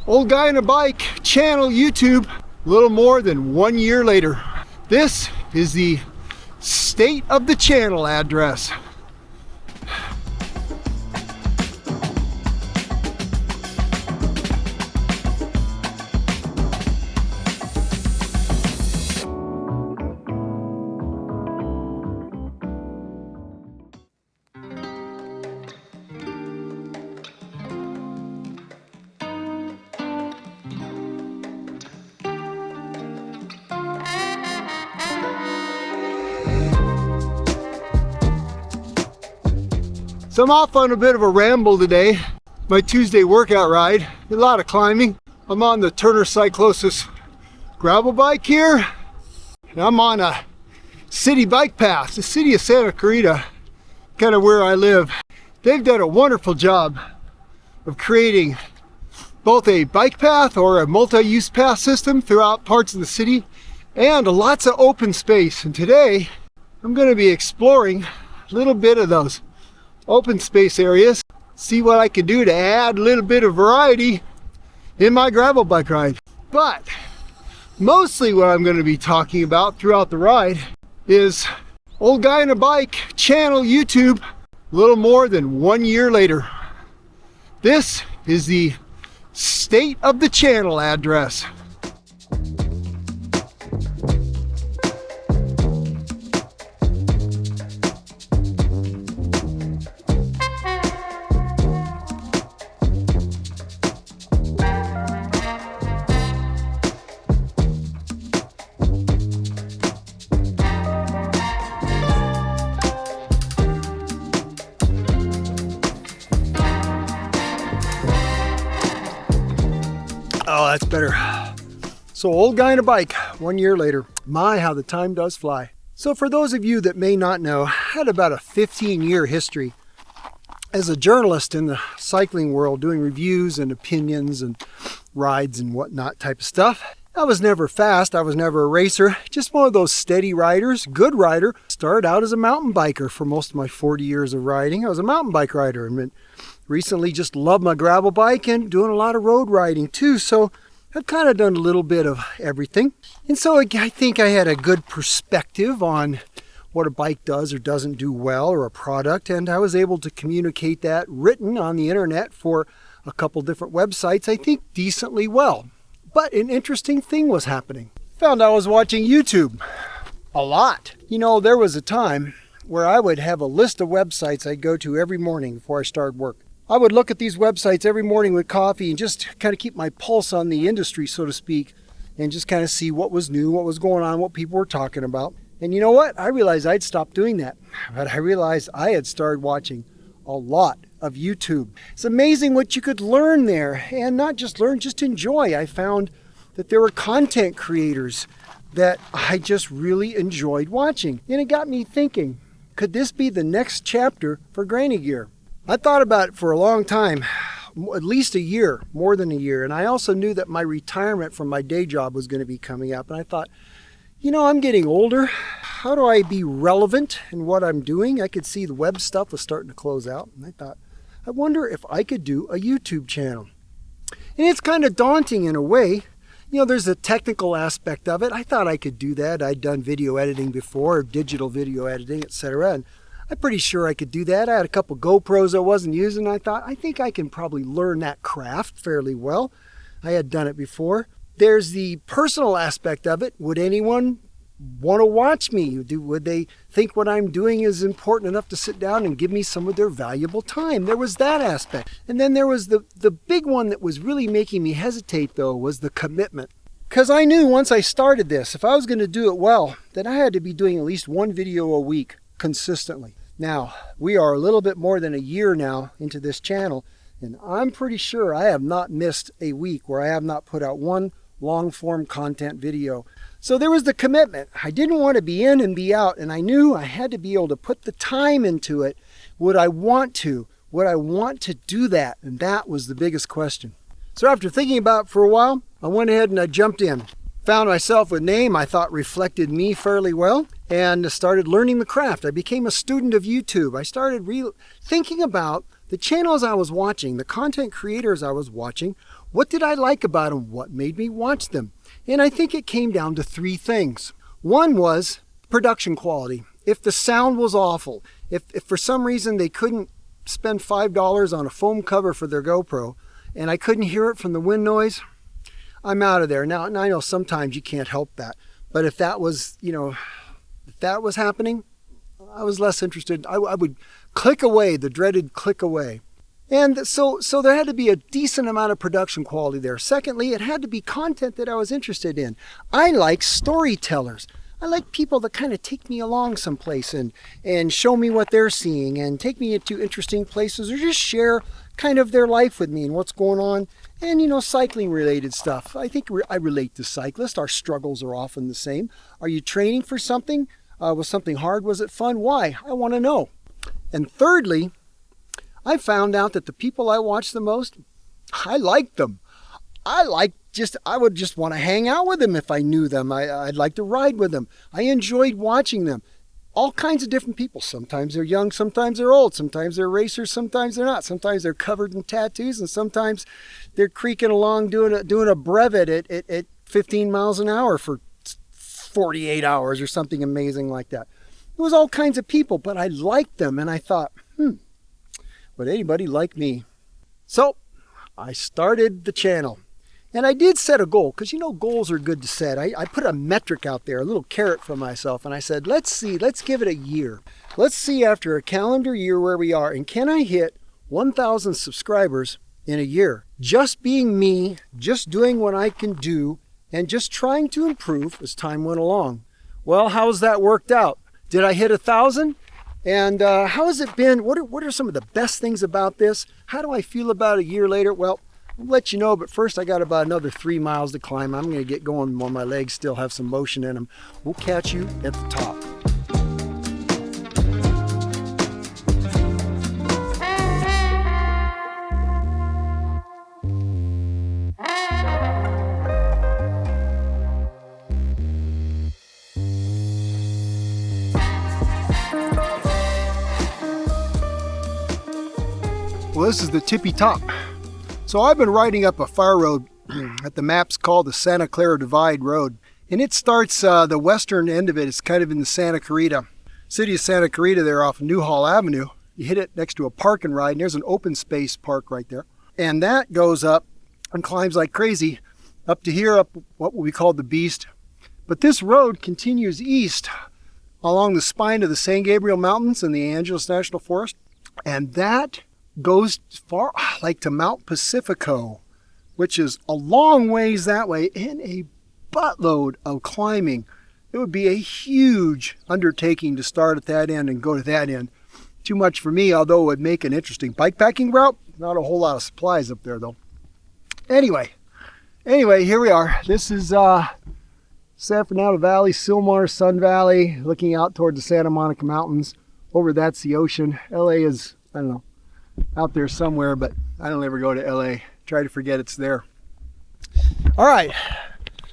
Old Guy on a Bike channel, YouTube, a little more than 1 year later. This is the state of the channel address. So I'm off on a bit of a ramble today. My Tuesday workout ride, a lot of climbing. I'm on the Turner Cyclosis gravel bike here. And I'm on a city bike path, the city of Santa Clarita, kind of where I live. They've done a wonderful job of creating both a bike path or a multi-use path system throughout parts of the city and lots of open space. And today I'm going to be exploring a little bit of those open space areas, see what I can do to add a little bit of variety in my gravel bike ride. But mostly what I'm going to be talking about throughout the ride is Old Guy on a Bike channel, YouTube, a little more than 1 year later. This is the state of the channel address. Oh, that's better. So Old Guy on a Bike, 1 year later. My, how the time does fly. So for those of you that may not know, I had about a 15-year history as a journalist in the cycling world, doing reviews and opinions and rides and whatnot type of stuff. I was never fast, I was never a racer, just one of those steady riders, good rider. Started out as a mountain biker for most of my 40 years of riding. I was a mountain bike rider and recently just loved my gravel bike and doing a lot of road riding too. So I've kind of done a little bit of everything. And so I think I had a good perspective on what a bike does or doesn't do well, or a product. And I was able to communicate that written on the internet for a couple different websites, I think decently well. But an interesting thing was happening. Found I was watching YouTube a lot. You know, there was a time where I would have a list of websites I'd go to every morning before I started work. I would look at these websites every morning with coffee and just kind of keep my pulse on the industry, so to speak, and just kind of see what was new, what was going on, what people were talking about. And you know what? I realized I'd stopped doing that. But I realized I had started watching a lot of YouTube. It's amazing what you could learn there, and not just learn, just enjoy. I found that there were content creators that I just really enjoyed watching. And it got me thinking, could this be the next chapter for Granny Gear? I thought about it for a long time, at least a year, more than a year. And I also knew that my retirement from my day job was going to be coming up. And I thought, you know, I'm getting older. How do I be relevant in what I'm doing? I could see the web stuff was starting to close out. And I thought, I wonder if I could do a YouTube channel. And it's kind of daunting in a way. You know, there's a technical aspect of it. I thought I could do that. I'd done video editing before, digital video editing, etc. And I'm pretty sure I could do that. I had a couple GoPros I wasn't using. I thought, I think I can probably learn that craft fairly well. I had done it before. There's the personal aspect of it. Would anyone want to watch me? Would they think what I'm doing is important enough to sit down and give me some of their valuable time? There was that aspect. And then there was the big one that was really making me hesitate, though, was the commitment. Because I knew once I started this, if I was going to do it well, then I had to be doing at least one video a week consistently. Now, we are a little bit more than a year now into this channel, and I'm pretty sure I have not missed a week where I have not put out one long-form content video. So there was the commitment. I didn't want to be in and be out, and I knew I had to be able to put the time into it. Would I want to? Would I want to do that? And that was the biggest question. So after thinking about it for a while, I went ahead and I jumped in. Found myself a name I thought reflected me fairly well, and started learning the craft. I became a student of YouTube. I started thinking about The channels I was watching, the content creators I was watching, what did I like about them? What made me watch them? And I think it came down to three things. One was production quality. If the sound was awful, if for some reason they couldn't spend $5 on a foam cover for their GoPro and I couldn't hear it from the wind noise, I'm out of there. Now, and I know sometimes you can't help that, but if that was, if that was happening, I was less interested. I would click away, the dreaded click away. And so there had to be a decent amount of production quality there. Secondly, it had to be content that I was interested in. I like storytellers. I like people that kind of take me along someplace and show me what they're seeing and take me into interesting places or just share kind of their life with me and what's going on. And, cycling related stuff. I think I relate to cyclists. Our struggles are often the same. Are you training for something? Was something hard? Was it fun? Why? I want to know. And thirdly, I found out that the people I watch the most, I like them. I would just want to hang out with them if I knew them. I'd like to ride with them. I enjoyed watching them. All kinds of different people. Sometimes they're young, sometimes they're old, sometimes they're racers, sometimes they're not. Sometimes they're covered in tattoos, and sometimes they're creaking along doing a brevet at 15 miles an hour for 48 hours or something amazing like that. It was all kinds of people, but I liked them, and I thought, would anybody like me? So I started the channel. And I did set a goal, because goals are good to set. I put a metric out there, a little carrot for myself, and I said, let's give it a year. Let's see after a calendar year where we are, and can I hit 1,000 subscribers in a year? Just being me, just doing what I can do, and just trying to improve as time went along. Well, how's that worked out? Did I hit 1,000? And how has it been? What are some of the best things about this? How do I feel about a year later? Well, I'll let you know, but first I got about another 3 miles to climb. I'm going to get going while my legs still have some motion in them. We'll catch you at the top. Well, this is the tippy top. So I've been riding up a fire road that the map's called the Santa Clara Divide Road. And it starts, the western end of it is kind of in the Santa Clarita. City of Santa Clarita there off Newhall Avenue. You hit it next to a park and ride, and there's an open space park right there. And that goes up and climbs like crazy up to here, up what we call the Beast. But this road continues east along the spine of the San Gabriel Mountains and the Angeles National Forest. And that goes far, like to Mount Pacifico, which is a long ways that way, and a buttload of climbing. It would be a huge undertaking to start at that end and go to that end. Too much for me, although it would make an interesting bikepacking route. Not a whole lot of supplies up there, though. Anyway, here we are. This is San Fernando Valley, Sylmar, Sun Valley, looking out toward the Santa Monica Mountains. Over that's the ocean. LA is, I don't know, out there somewhere, but I don't ever go to LA. Try to forget it's there. All right,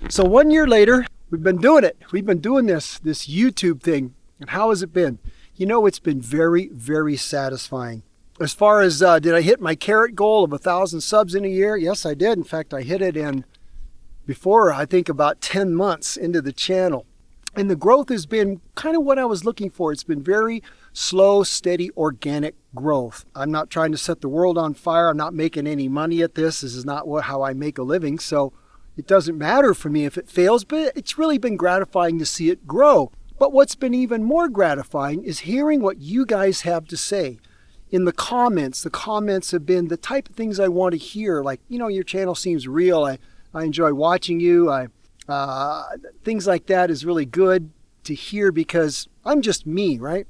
so 1 year later, we've been doing it. We've been doing this YouTube thing. And how has it been? It's been very, very satisfying. As far as did I hit my carrot goal of 1,000 subs in a year? Yes, I did. In fact, I hit it before, I think, about 10 months into the channel. And the growth has been kind of what I was looking for. It's been very slow, steady, organic growth. I'm not trying to set the world on fire. I'm not making any money at this. This is not how I make a living. So it doesn't matter for me if it fails, but it's really been gratifying to see it grow. But what's been even more gratifying is hearing what you guys have to say. In the comments have been the type of things I want to hear. Like, your channel seems real. I enjoy watching you. Things like that is really good to hear because I'm just me, right?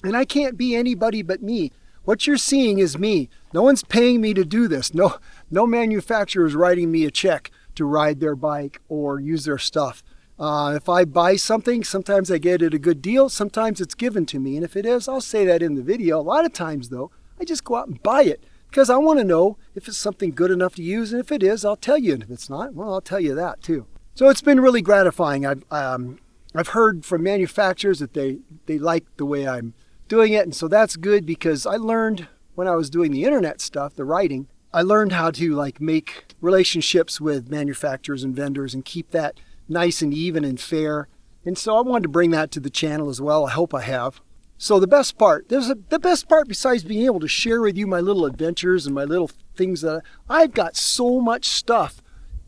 And I can't be anybody but me. What you're seeing is me. No one's paying me to do this. No manufacturer is writing me a check to ride their bike or use their stuff. If I buy something, sometimes I get it a good deal. Sometimes it's given to me. And if it is, I'll say that in the video. A lot of times, though, I just go out and buy it because I want to know if it's something good enough to use. And if it is, I'll tell you. And if it's not, well, I'll tell you that too. So it's been really gratifying. I've heard from manufacturers that they like the way I'm doing it. And so that's good because I learned when I was doing the internet stuff, the writing, I learned how to like make relationships with manufacturers and vendors and keep that nice and even and fair. And so I wanted to bring that to the channel as well. I hope I have. So the best part, the best part besides being able to share with you my little adventures and my little things that I've got so much stuff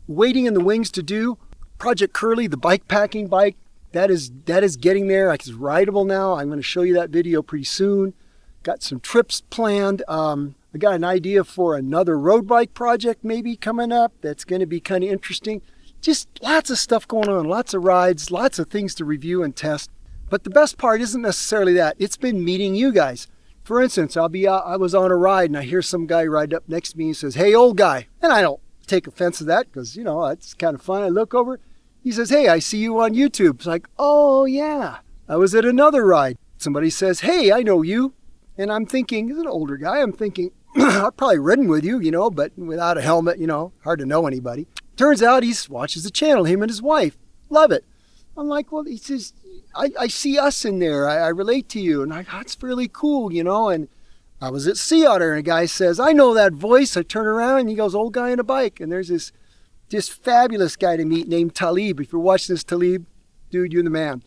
waiting in the wings to do. Project Curly, the bike packing bike, that is getting there. It's rideable now. I'm going to show you that video pretty soon. Got some trips planned. I got an idea for another road bike project maybe coming up that's going to be kind of interesting. Just lots of stuff going on, lots of rides, lots of things to review and test. But the best part isn't necessarily that. It's been meeting you guys. For instance, I was on a ride and I hear some guy ride up next to me and says, "Hey, old guy." And I don't take offense to that because, you know, it's kind of fun. I look over. He says, "Hey, I see you on YouTube." It's like, oh yeah. I was at another ride. Somebody says, "Hey, I know you." And I'm thinking, he's an older guy. I'm thinking, I've probably ridden with you, you know, but without a helmet, you know, hard to know anybody. Turns out he watches the channel, him and his wife. Love it. I'm like, well, he says, I see us in there. I relate to you. And that's fairly cool, you know. And I was at Sea Otter and a guy says, "I know that voice." I turn around and he goes, "Old guy on a bike." And there's this just fabulous guy to meet named Talib. If you're watching this, Talib, dude, you're the man.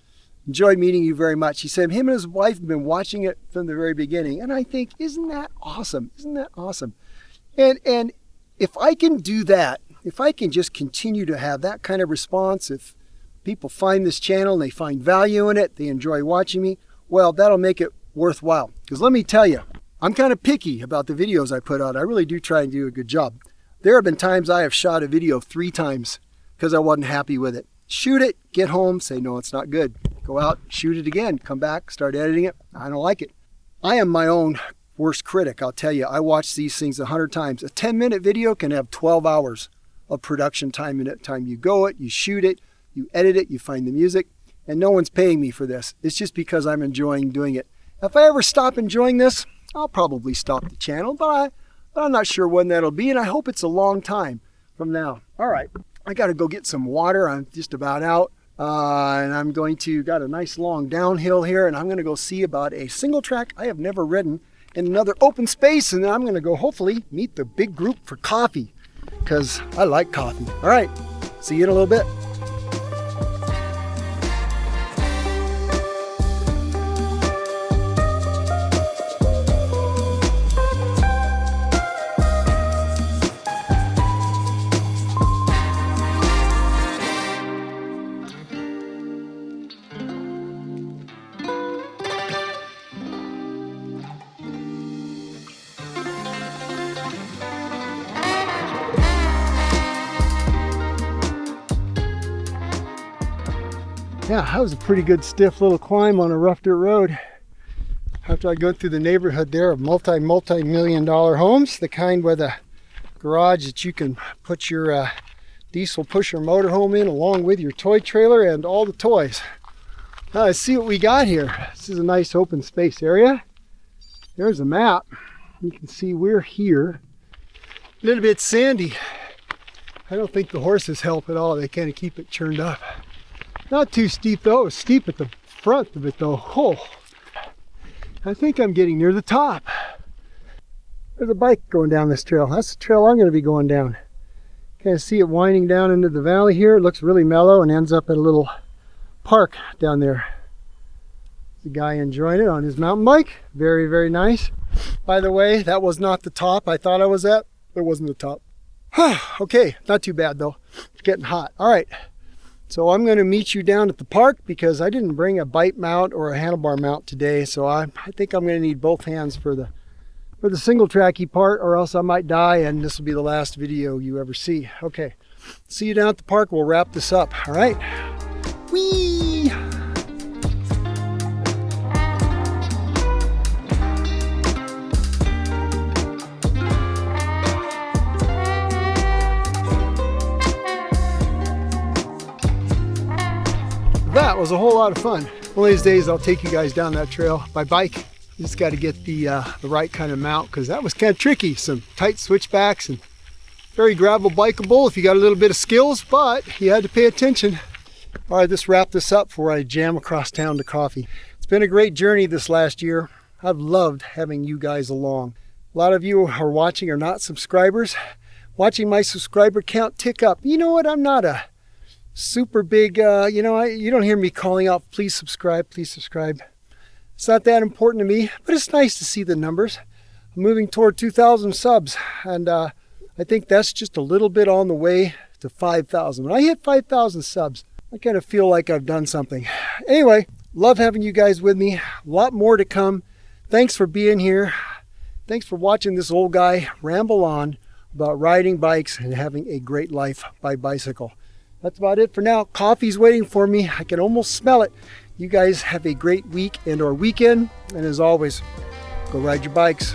Enjoyed meeting you very much. He said him and his wife have been watching it from the very beginning. And I think, isn't that awesome? Isn't that awesome? And if I can do that, if I can just continue to have that kind of response, if people find this channel and they find value in it, they enjoy watching me, well, that'll make it worthwhile. Because let me tell you, I'm kind of picky about the videos I put out. I really do try and do a good job. There have been times I have shot a video 3 times because I wasn't happy with it. Shoot it, get home, say, no, it's not good. Go out, shoot it again, come back, start editing it. I don't like it. I am my own worst critic, I'll tell you. I watch these things 100 times. A 10-minute video can have 12 hours of production time in it. Time you go it, you shoot it, you edit it, you find the music, and no one's paying me for this. It's just because I'm enjoying doing it. If I ever stop enjoying this, I'll probably stop the channel, but I'm not sure when that'll be, and I hope it's a long time from now. All right, I got to go get some water. I'm just about out, and I'm got a nice long downhill here, and I'm going to go see about a single track I have never ridden in another open space, and then I'm going to go hopefully meet the big group for coffee, because I like coffee. All right, see you in a little bit. Yeah, that was a pretty good stiff little climb on a rough dirt road. After I go through the neighborhood there of multi-million-dollar homes, the kind with a garage that you can put your diesel pusher motorhome in along with your toy trailer and all the toys. Now let's see what we got here. This is a nice open space area. There's a map. You can see we're here. A little bit sandy. I don't think the horses help at all. They kind of keep it churned up. Not too steep though. It's steep at the front of it though. Oh, I think I'm getting near the top. There's a bike going down this trail. That's the trail I'm going to be going down. Kind of see it winding down into the valley here. It looks really mellow and ends up at a little park down there. The guy enjoying it on his mountain bike. Very, very nice. By the way, that was not the top I thought I was at. It wasn't the top. Okay, not too bad though. It's getting hot. All right. So I'm going to meet you down at the park because I didn't bring a bike mount or a handlebar mount today. So I think I'm going to need both hands for the single tracky part, or else I might die and this will be the last video you ever see. Okay, see you down at the park. We'll wrap this up. All right. Whee! That was a whole lot of fun. One of these days I'll take you guys down that trail by bike. You just got to get the right kind of mount because that was kind of tricky. Some tight switchbacks and very gravel bikeable if you got a little bit of skills, but you had to pay attention. All right, let's wrap this up before I jam across town to coffee. It's been a great journey this last year. I've loved having you guys along. A lot of you who are watching are not subscribers. Watching my subscriber count tick up. You know what? I'm not a super big, you don't hear me calling out, please subscribe, please subscribe. It's not that important to me, but it's nice to see the numbers. I'm moving toward 2,000 subs, and I think that's just a little bit on the way to 5,000. When I hit 5,000 subs, I kind of feel like I've done something. Anyway, love having you guys with me. A lot more to come. Thanks for being here. Thanks for watching this old guy ramble on about riding bikes and having a great life by bicycle. That's about it for now. Coffee's waiting for me. I can almost smell it. You guys have a great week and or weekend. And as always, go ride your bikes.